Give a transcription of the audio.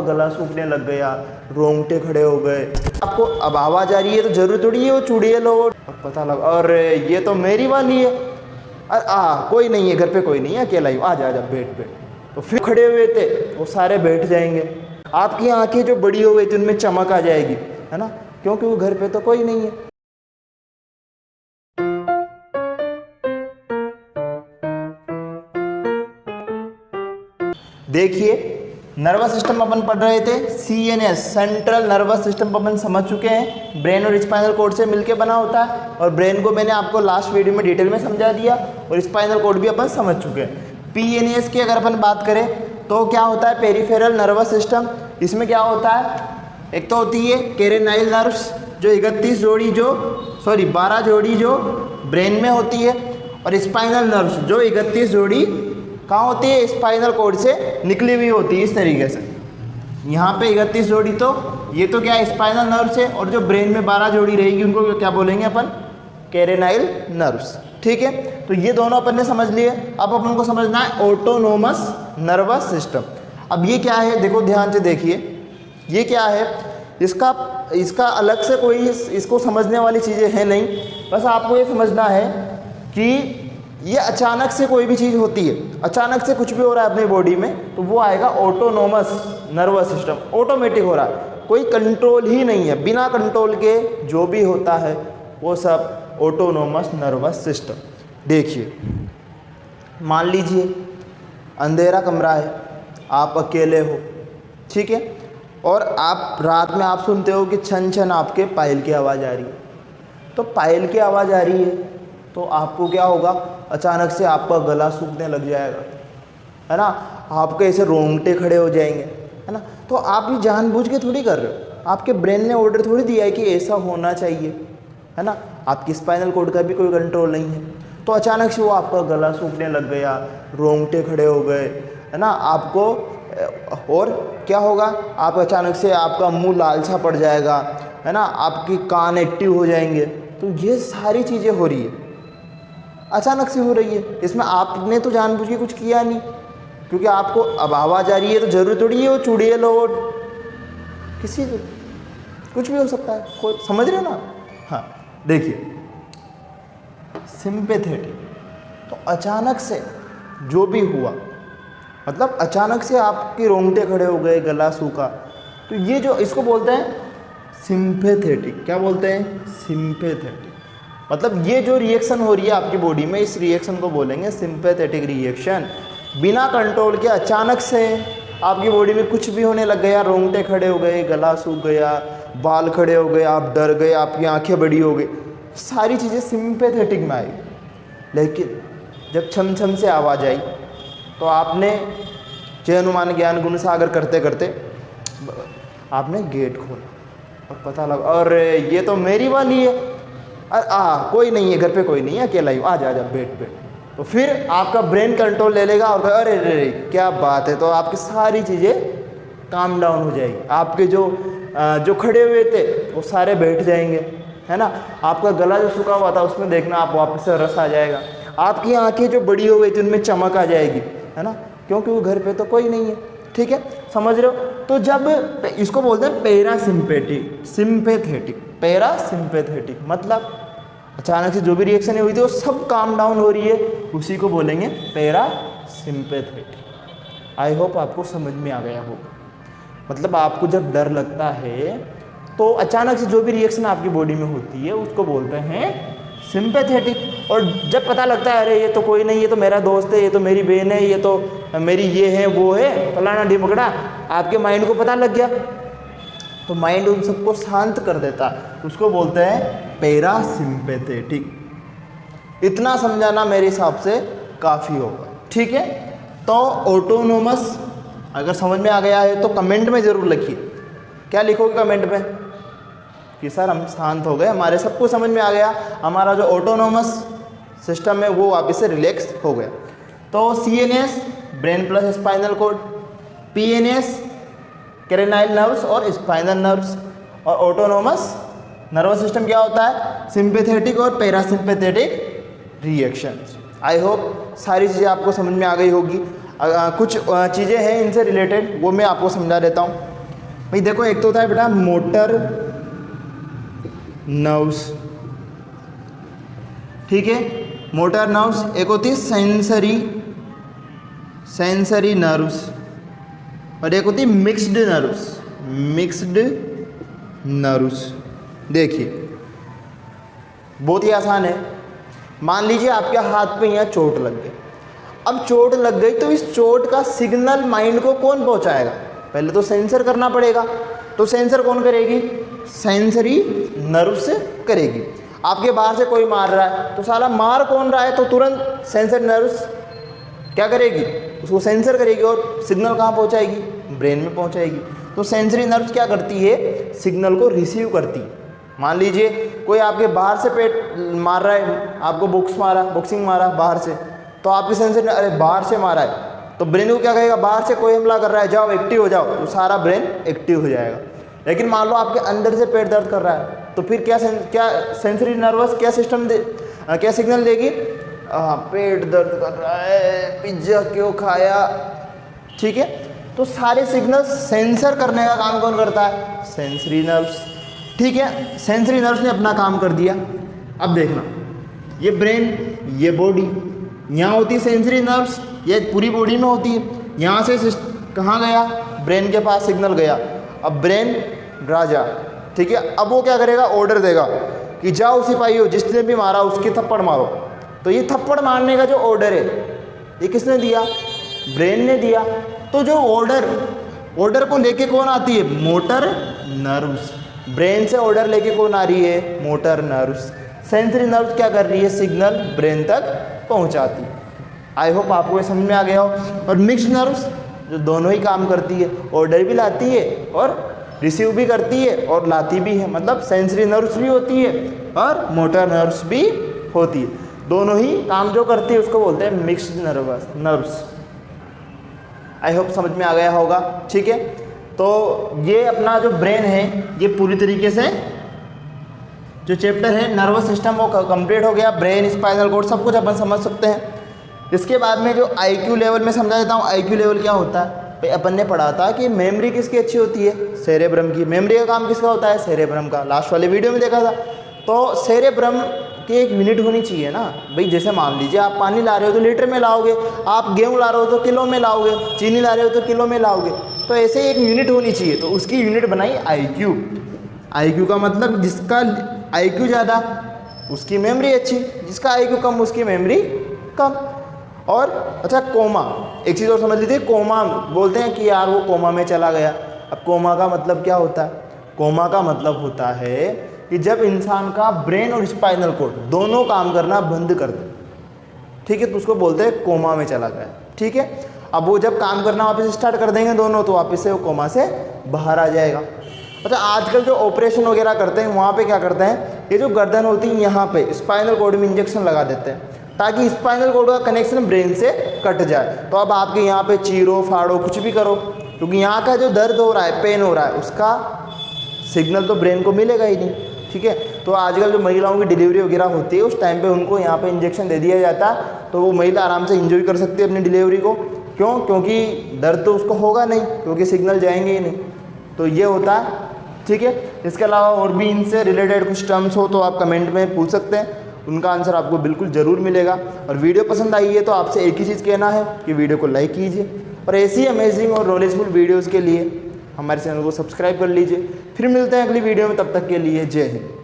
गला सूखने लग गया, रोंगटे खड़े हो गए, आपको अब आवाज़ आ रही है तो जरूरी थोड़ी है वो चुड़ैल हो और पता लगा और ये तो मेरी वाली है, कोई नहीं है घर पे, कोई नहीं है, अकेला ही हूँ, आजा आजा बैठ बैठ। तो फिर खड़े हुए थे वो सारे बैठ जाएंगे, आपकी आंखें जो बड़ी हो गई थी उनमें चमक आ जाएगी, है ना, क्योंकि वो घर पे तो कोई नहीं है। देखिए नर्वस सिस्टम अपन पढ़ रहे थे, CNS सेंट्रल नर्वस सिस्टम अपन समझ चुके हैं, ब्रेन और स्पाइनल कोड से मिलके बना होता है, और ब्रेन को मैंने आपको लास्ट वीडियो में डिटेल में समझा दिया, और स्पाइनल कोड भी अपन समझ चुके हैं। PNS की अगर अपन बात करें तो क्या होता है, पेरिफेरल नर्वस सिस्टम। इसमें क्या होता है, एक तो होती है कैरेनाइल नर्व्स जो 12 जोड़ी जो ब्रेन में होती है, और स्पाइनल नर्व्स जो 31 जोड़ी कहाँ होती है, स्पाइनल कोड से निकली हुई होती है। इस तरीके से यहाँ पे 31 जोड़ी, तो ये तो क्या है स्पाइनल नर्व्स है, और जो ब्रेन में 12 जोड़ी रहेगी उनको क्या बोलेंगे अपन, कैरेनाइल नर्व्स। ठीक है, तो ये दोनों अपन ने समझ लिए। अब अपन को समझना है ऑटोनोमस नर्वस सिस्टम। अब ये क्या है, देखो ध्यान से देखिए, ये क्या है, इसका अलग से कोई इसको समझने वाली चीज़ें हैं नहीं, बस आपको ये समझना है कि ये अचानक से कोई भी चीज़ होती है, अचानक से कुछ भी हो रहा है अपनी बॉडी में, तो वो आएगा ऑटोनोमस नर्वस सिस्टम। ऑटोमेटिक हो रहा है, कोई कंट्रोल ही नहीं है, बिना कंट्रोल के जो भी होता है वो सब ऑटोनोमस नर्वस सिस्टम। देखिए मान लीजिए अंधेरा कमरा है, आप अकेले हो, ठीक है, और आप रात में आप सुनते हो कि छन छन आपके पायल की आवाज़ आ रही है। तो पायल की आवाज़ आ रही है तो आपको क्या होगा, अचानक से आपका गला सूखने लग जाएगा, है ना, आपके ऐसे रोंगटे खड़े हो जाएंगे, है ना। तो आप ये जानबूझ के थोड़ी कर रहे हो, आपके ब्रेन ने ऑर्डर थोड़ी दिया है कि ऐसा होना चाहिए, है ना, आपकी स्पाइनल कोड का भी कोई कंट्रोल नहीं है। तो अचानक से वो आपका गला सूखने लग गया, रोंगटे खड़े हो गए, है ना, आपको और क्या होगा, आप अचानक से आपका मुंह लाल सा पड़ जाएगा, है ना, आपकी कान एक्टिव हो जाएंगे। तो ये सारी चीज़ें हो रही है, अचानक से हो रही है, इसमें आपने तो जानबूझ के कुछ किया नहीं, क्योंकि आपको अब आवाज़ आ रही है तो जरूरी थोड़ी है वो चुड़ैल हो, किसी कुछ भी हो सकता है, कोई समझ रहे हो ना। हाँ देखिए सिंपैथेटिक, तो अचानक से जो भी हुआ, मतलब अचानक से आपके रोंगटे खड़े हो गए, गला सूखा, तो ये जो इसको बोलते हैं सिंपैथेटिक। क्या बोलते हैं, सिंपैथेटिक। मतलब ये जो रिएक्शन हो रही है आपकी बॉडी में, इस रिएक्शन को बोलेंगे सिंपैथेटिक रिएक्शन। बिना कंट्रोल के अचानक से आपकी बॉडी में कुछ भी होने लग गया, रोंगटे खड़े हो गए, गला सूख गया, बाल खड़े हो गए, आप डर गए, आपकी आंखें बड़ी हो गई, सारी चीज़ें सिंपैथेटिक में आई। लेकिन जब छम छम से आवाज़ आई तो आपने जय हनुमान ज्ञान गुण सागर करते करते आपने गेट खोला और पता लगा और ये तो मेरी वाली है, कोई नहीं है घर पे, कोई नहीं है, अकेला ही हूँ, आजा आजा बैठ बैठ। तो फिर आपका ब्रेन कंट्रोल ले लेगा और अरे अरे क्या बात है, तो आपकी सारी चीज़ें काम डाउन हो जाएगी, आपके जो खड़े हुए थे वो सारे बैठ जाएंगे, है ना, आपका गला जो सूखा हुआ था उसमें देखना आप वापस से रस आ जाएगा, आपकी आंखें जो बड़ी हो गई थी उनमें चमक आ जाएगी, है ना, क्योंकि वो घर पे तो कोई नहीं है। ठीक है, समझ रहे हो। तो जब इसको बोलते हैं पैरासिम्पेटिक, सिंपैथेटिक, पैरासिम्पैथेटिक मतलब अचानक से जो भी रिएक्शन हुई थी वो सब काम डाउन हो रही है, उसी को बोलेंगे पैरासिम्पैथेटिक। आई होप आपको समझ में आ गया होगा। मतलब आपको जब डर लगता है तो अचानक से जो भी रिएक्शन आपकी बॉडी में होती है उसको बोलते हैं सिंपैथेटिक। और जब पता लगता है अरे ये तो कोई नहीं, ये तो मेरा दोस्त है, ये तो मेरी बहन है, ये तो मेरी ये है वो है फलाना ढिमकड़ा, आपके माइंड को पता लग गया तो माइंड उन सबको शांत कर देता, उसको बोलते हैं पैरासिम्पैथेटिक। इतना समझाना मेरे हिसाब से काफ़ी होगा। ठीक है, तो ऑटोनोमस अगर समझ में आ गया है तो कमेंट में ज़रूर लिखिए। क्या लिखोगे कमेंट में कि सर हम शांत हो गए, हमारे सबको समझ में आ गया, हमारा जो ऑटोनोमस सिस्टम है वो वापस से रिलैक्स हो गया। तो CNS brain plus spinal cord, PNS cranial nerves और स्पाइनल नर्व्स, और ऑटोनोमस नर्वस सिस्टम क्या होता है, सिंपैथेटिक और पैरासिम्पैथेटिक रिएक्शंस। आई होप सारी चीज़ें आपको समझ में आ गई होगी। कुछ चीज़ें हैं इनसे रिलेटेड वो मैं आपको समझा देता हूँ। भाई देखो, एक तो होता है बेटा मोटर नर्व्स, ठीक है, मोटर नर्व्स। एक होती है सेंसरी नर्व्स, और एक होती है मिक्स्ड नर्व्स। देखिए बहुत ही आसान है। मान लीजिए आपके हाथ पे यहाँ चोट लग गई। अब चोट लग गई तो इस चोट का सिग्नल माइंड को कौन पहुंचाएगा? पहले तो सेंसर करना पड़ेगा। तो सेंसर कौन करेगी? सेंसरी नर्व्स करेगी। आपके बाहर से कोई मार रहा है तो साला मार कौन रहा है, तो तुरंत सेंसर नर्व्स क्या करेगी? उसको सेंसर करेगी और सिग्नल कहाँ पहुँचाएगी? ब्रेन में पहुँचाएगी। तो सेंसरी नर्व्स क्या करती है? सिग्नल को रिसीव करती है। मान लीजिए कोई आपके बाहर से पेट मार रहा है, आपको बॉक्सिंग मारा बाहर से, तो आपकी सेंसर अरे बाहर से मारा है, तो ब्रेन को क्या कहेगा? बाहर से कोई हमला कर रहा है, जाओ एक्टिव हो जाओ, तो सारा ब्रेन एक्टिव हो जाएगा। लेकिन मान लो आपके अंदर से पेट दर्द कर रहा है, तो फिर क्या सेंसरी नर्वस क्या क्या सिग्नल देगी? पेट दर्द कर रहा है, पिज्जा क्यों खाया, ठीक है। तो सारे सिग्नल सेंसर करने का काम कौन करता है? सेंसरी नर्व्स, ठीक है। सेंसरी नर्व्स ने अपना काम कर दिया। अब देखना, ये ब्रेन, ये बॉडी, यहाँ होती है सेंसरी नर्व्स, ये पूरी बॉडी में होती है। यहाँ से कहाँ गया? ब्रेन के पास सिग्नल गया। अब ब्रेन राजा, ठीक है, अब वो क्या करेगा? ऑर्डर देगा कि जाओ सिपाहियों, जिसने भी मारा उसके थप्पड़ मारो। तो ये थप्पड़ मारने का जो ऑर्डर है, ये किसने दिया? ब्रेन ने दिया। तो जो ऑर्डर को लेके कौन आती है? Motor nerves. ब्रेन से ऑर्डर लेके कौन आ रही है? Motor nerves. सेंसरी नर्व्स क्या कर रही है? सिग्नल ब्रेन तक पहुंचाती है। आई होप आपको ये समझ में आ गया हो। और मिक्स्ड नर्व्स जो दोनों ही काम करती है, ऑर्डर भी लाती है और रिसीव भी करती है और लाती भी है। मतलब सेंसरी नर्व्स भी होती है और मोटर नर्व्स भी होती है, दोनों ही काम जो करती है उसको बोलते हैं मिक्स्ड नर्व्स। आई होप समझ में आ गया होगा, ठीक है। तो ये अपना जो ब्रेन है, ये पूरी तरीके से जो चैप्टर है नर्वस सिस्टम वो कंप्लीट हो गया। ब्रेन, स्पाइनल कॉर्ड, सब कुछ अपन समझ सकते हैं। इसके बाद में जो IQ लेवल में समझा देता हूँ। IQ लेवल क्या होता है? भाई अपन ने पढ़ा था कि मेमोरी किसकी अच्छी होती है? सेरेब्रम की। मेमोरी का काम किसका होता है? सेरेब्रम का। लास्ट वाले वीडियो में देखा था। तो सेरेब्रम की एक यूनिट होनी चाहिए ना भाई। जैसे मान लीजिए आप पानी ला रहे हो तो लीटर में लाओगे, आप गेहूँ ला रहे हो तो किलो में लाओगे, चीनी ला रहे हो तो किलो में लाओगे। तो ऐसे एक यूनिट होनी चाहिए, तो उसकी यूनिट बनाई IQ। IQ का मतलब जिसका IQ ज़्यादा उसकी मेमोरी अच्छी, जिसका IQ कम उसकी मेमोरी कम। और अच्छा, कोमा, एक चीज़ और समझ लीजिए। कोमा बोलते हैं कि यार वो कोमा में चला गया। अब कोमा का मतलब क्या होता है? कोमा का मतलब होता है कि जब इंसान का ब्रेन और स्पाइनल कॉर्ड दोनों काम करना बंद कर दे, ठीक है, तो उसको बोलते हैं कोमा में चला गया, ठीक है। अब वो जब काम करना वापस स्टार्ट कर देंगे दोनों, तो वापस से वो कोमा से बाहर आ जाएगा। अच्छा, आजकल जो ऑपरेशन वगैरह करते हैं वहाँ पे क्या करते हैं? ये जो गर्दन होती है यहाँ पे स्पाइनल कॉर्ड में इंजेक्शन लगा देते हैं ताकि स्पाइनल कॉर्ड का कनेक्शन ब्रेन से कट जाए। तो अब आपके यहाँ पे चीरो फाड़ो कुछ भी करो, क्योंकि यहाँ का जो दर्द हो रहा है, पेन हो रहा है, उसका सिग्नल तो ब्रेन को मिलेगा ही नहीं, ठीक है। तो आजकल जो महिलाओं की डिलीवरी वगैरह होती है उस टाइम पे उनको यहाँ पे इंजेक्शन दे दिया जाता है, तो वो महिला आराम से इंजॉय कर सकती है अपनी डिलीवरी को। क्यों? क्योंकि दर्द तो उसको होगा नहीं, क्योंकि सिग्नल जाएंगे ही नहीं। तो ये होता है, ठीक है। इसके अलावा और भी इनसे रिलेटेड कुछ टर्म्स हो तो आप कमेंट में पूछ सकते हैं, उनका आंसर आपको बिल्कुल ज़रूर मिलेगा। और वीडियो पसंद आई है तो आपसे एक ही चीज़ कहना है कि वीडियो को लाइक कीजिए, और ऐसी अमेजिंग और नॉलेजफुल वीडियोज़ के लिए हमारे चैनल को सब्सक्राइब कर लीजिए। फिर मिलते हैं अगली वीडियो में, तब तक के लिए जय हिंद।